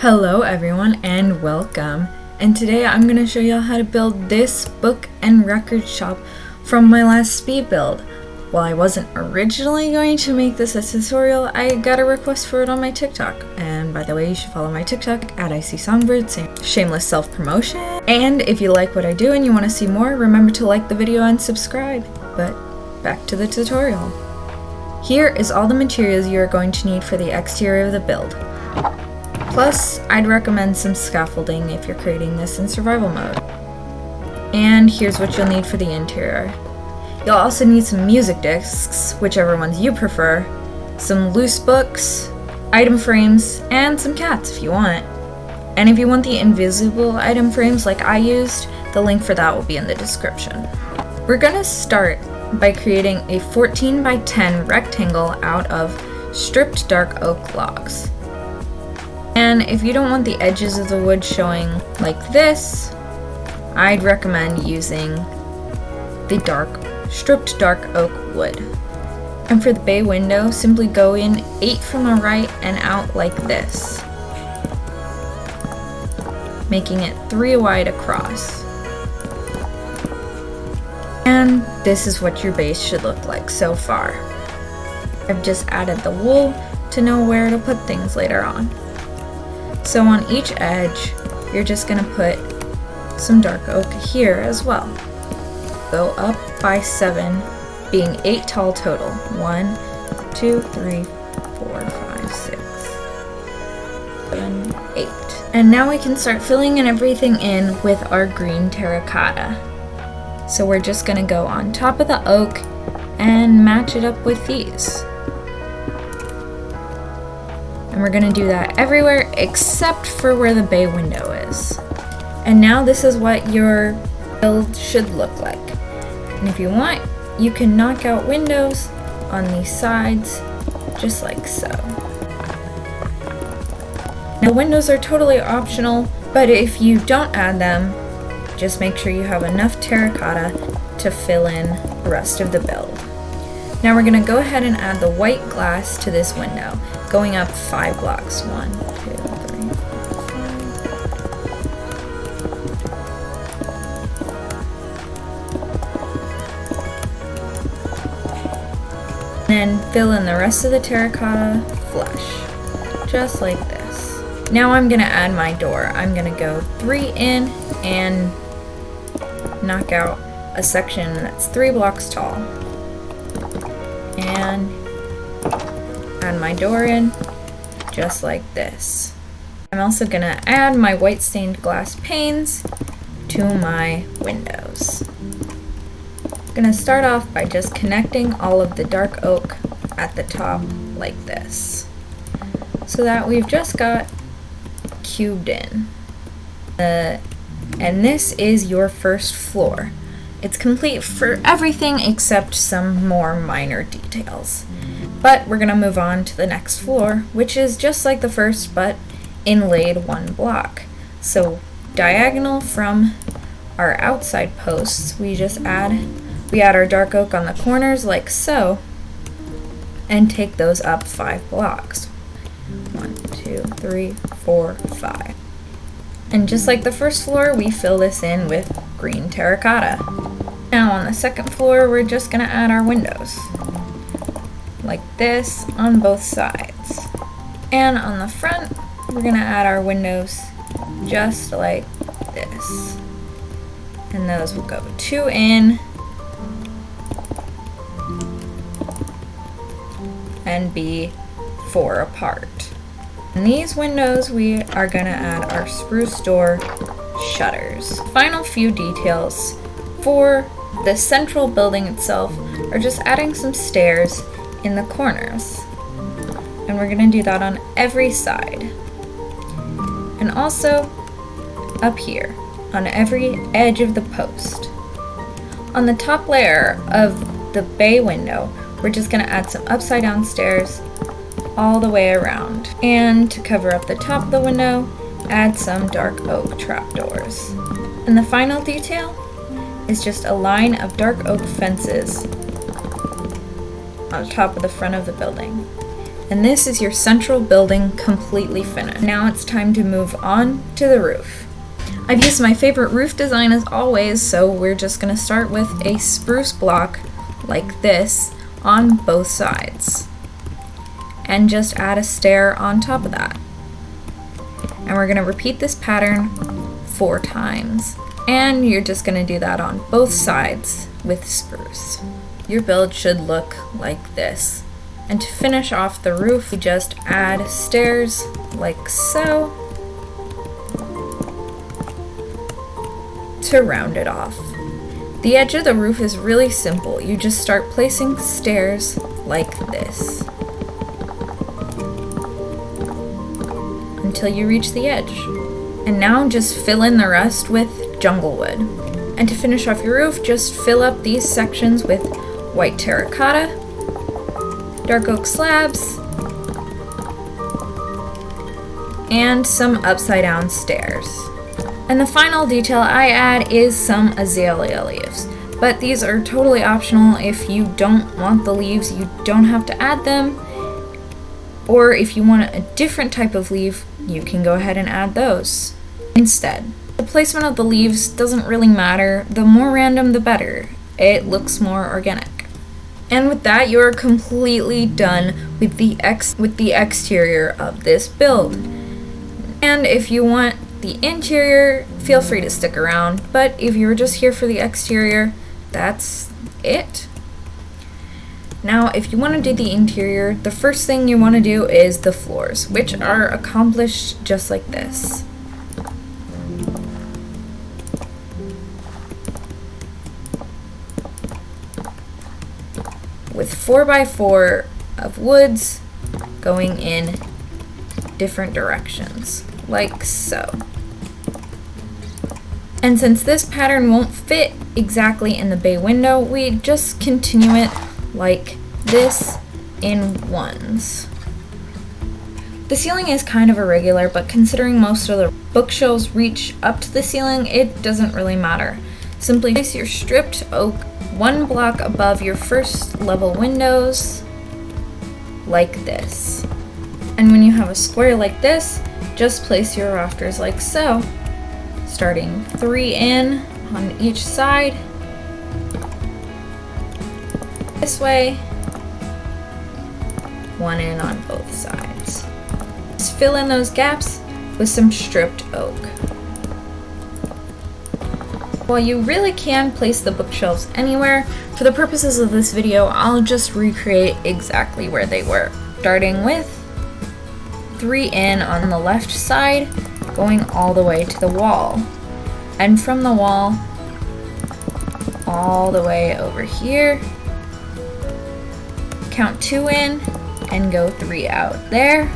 Hello everyone and welcome, and today I'm going to show you how to build this book and record shop from my last speed build. While I wasn't originally going to make this a tutorial, I got a request for it on my TikTok, and by the way, you should follow my TikTok at ICSongbird, shameless self-promotion. And if you like what I do and you want to see more, remember to like the video and subscribe. But back to the tutorial. Here is all the materials you are going to need for the exterior of the build. Plus, I'd recommend some scaffolding if you're creating this in survival mode. And here's what you'll need for the interior. You'll also need some music discs, whichever ones you prefer, some loose books, item frames, and some cats if you want. And if you want the invisible item frames like I used, the link for that will be in the description. We're gonna start by creating a 14 by 10 rectangle out of stripped dark oak logs. And if you don't want the edges of the wood showing like this, I'd recommend using the stripped dark oak wood. And for the bay window, simply go in 8 from the right and out like this, making it 3 wide across. And this is what your base should look like so far. I've just added the wool to know where to put things later on. So on each edge, you're just going to put some dark oak here as well. Go up by 7, being 8 tall total. 1, 2, 3, 4, 5, 6, 7, 8. And now we can start filling everything in with our green terracotta. So we're just going to go on top of the oak and match it up with these. And we're going to do that everywhere except for where the bay window is. And now this is what your build should look like. And if you want, you can knock out windows on these sides, just like so. Now windows are totally optional, but if you don't add them, just make sure you have enough terracotta to fill in the rest of the build. Now we're going to go ahead and add the white glass to this window, going up 5 blocks. 1, 2, 3, 4, 5. Then fill in the rest of the terracotta flush, just like this. Now I'm going to add my door. I'm going to go 3 in and knock out a section that's 3 blocks tall. And add my door in, just like this. I'm also going to add my white stained glass panes to my windows. I'm going to start off by just connecting all of the dark oak at the top like this, so that we've just got cubed in. And this is your first floor. It's complete for everything except some more minor details. But we're going to move on to the next floor, which is just like the first but inlaid 1 block. So diagonal from our outside posts, we add our dark oak on the corners like so, and take those up 5 blocks. 1, 2, 3, 4, 5. And just like the first floor, we fill this in with green terracotta. Now on the second floor, we're just going to add our windows, like this on both sides. And on the front, we're going to add our windows just like this. And those will go 2 in and be 4 apart. In these windows, we are going to add our spruce door shutters. Final few details for the central building itself are just adding some stairs in the corners. And we're going to do that on every side. And also up here on every edge of the post. On the top layer of the bay window, we're just going to add some upside down stairs all the way around. And to cover up the top of the window, add some dark oak trapdoors. And the final detail is just a line of dark oak fences on top of the front of the building. And this is your central building completely finished. Now it's time to move on to the roof. I've used my favorite roof design as always, so we're just going to start with a spruce block like this on both sides. And just add a stair on top of that. And we're going to repeat this pattern 4 times. And you're just going to do that on both sides with spruce. Your build should look like this. And to finish off the roof, you just add stairs like so to round it off. The edge of the roof is really simple. You just start placing stairs like this until you reach the edge. And now just fill in the rest with jungle wood. And to finish off your roof, just fill up these sections with white terracotta, dark oak slabs, and some upside down stairs. And the final detail I add is some azalea leaves. But these are totally optional. If you don't want the leaves, you don't have to add them. Or if you want a different type of leaf, you can go ahead and add those instead. The placement of the leaves doesn't really matter. The more random, the better. It looks more organic. And with that, you're completely done with the exterior of this build. And if you want the interior, feel free to stick around, but if you were just here for the exterior, that's it. Now, if you want to do the interior, the first thing you want to do is the floors, which are accomplished just like this. With 4x4 of woods going in different directions, like so. And since this pattern won't fit exactly in the bay window, we just continue it like this in ones. The ceiling is kind of irregular, but considering most of the bookshelves reach up to the ceiling, it doesn't really matter. Simply place your stripped oak 1 block above your first level windows, like this. And when you have a square like this, just place your rafters like so, starting 3 in on each side, this way, 1 in on both sides. Just fill in those gaps with some stripped oak. While you really can place the bookshelves anywhere, for the purposes of this video, I'll just recreate exactly where they were. Starting with 3 in on the left side, going all the way to the wall. And from the wall, all the way over here, count 2 in and go 3 out there.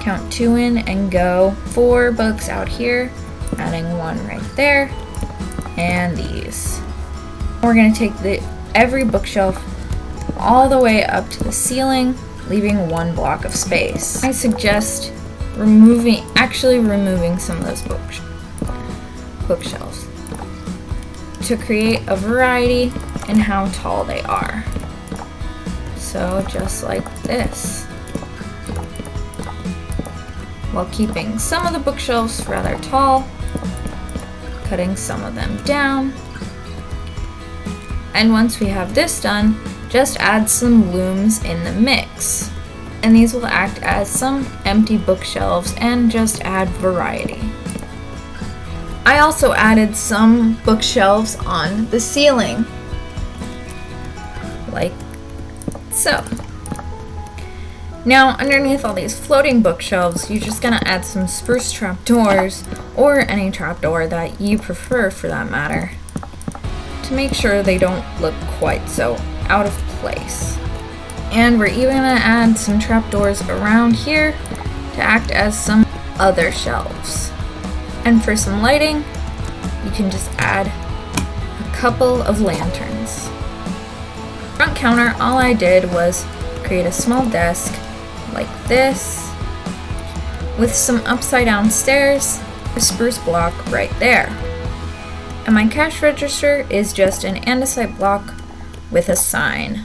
Count 2 in and go 4 books out here, adding 1 right there. And these. We're going to take every bookshelf all the way up to the ceiling, leaving 1 block of space. I suggest removing some of those bookshelves to create a variety in how tall they are. So just like this. While keeping some of the bookshelves rather tall, cutting some of them down. And once we have this done, just add some looms in the mix. And these will act as some empty bookshelves and just add variety. I also added some bookshelves on the ceiling, like so. Now, underneath all these floating bookshelves, you're just gonna add some spruce trapdoors, or any trapdoor that you prefer for that matter, to make sure they don't look quite so out of place. And we're even gonna add some trapdoors around here to act as some other shelves. And for some lighting, you can just add a couple of lanterns. Front counter, all I did was create a small desk like this with some upside down stairs, a spruce block right there. And my cash register is just an andesite block with a sign.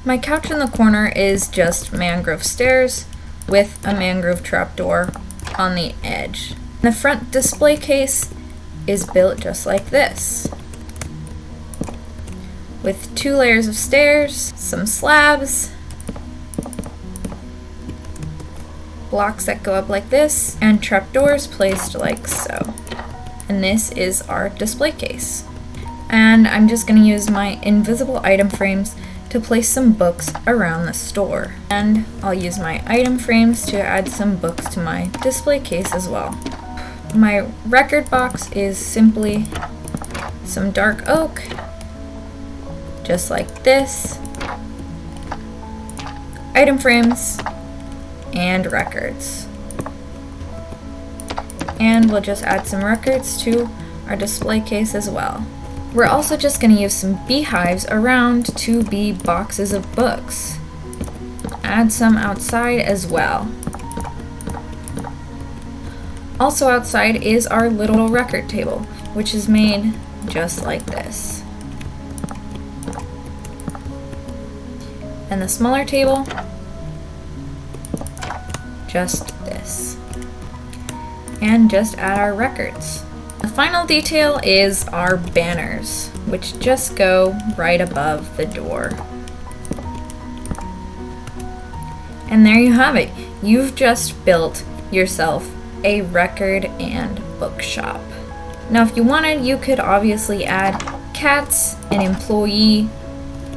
My couch in the corner is just mangrove stairs with a mangrove trapdoor on the edge. The front display case is built just like this, with 2 layers of stairs, some slabs, blocks that go up like this, and trapdoors placed like so. And this is our display case. And I'm just going to use my invisible item frames to place some books around the store. And I'll use my item frames to add some books to my display case as well. My record box is simply some dark oak, just like this, item frames, and records. And we'll just add some records to our display case as well. We're also just going to use some beehives around to be boxes of books. Add some outside as well. Also outside is our little record table, which is made just like this. And the smaller table, just this. And just add our records. The final detail is our banners, which just go right above the door. And there you have it. You've just built yourself a record and bookshop. Now if you wanted, you could obviously add cats, an employee,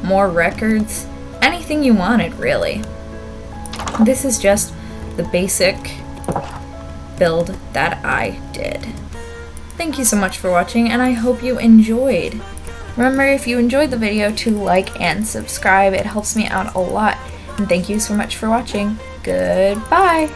more records, anything you wanted really. This is just the basic build that I did. Thank you so much for watching, and I hope you enjoyed. Remember, if you enjoyed the video, to like and subscribe. It helps me out a lot. And thank you so much for watching. Goodbye!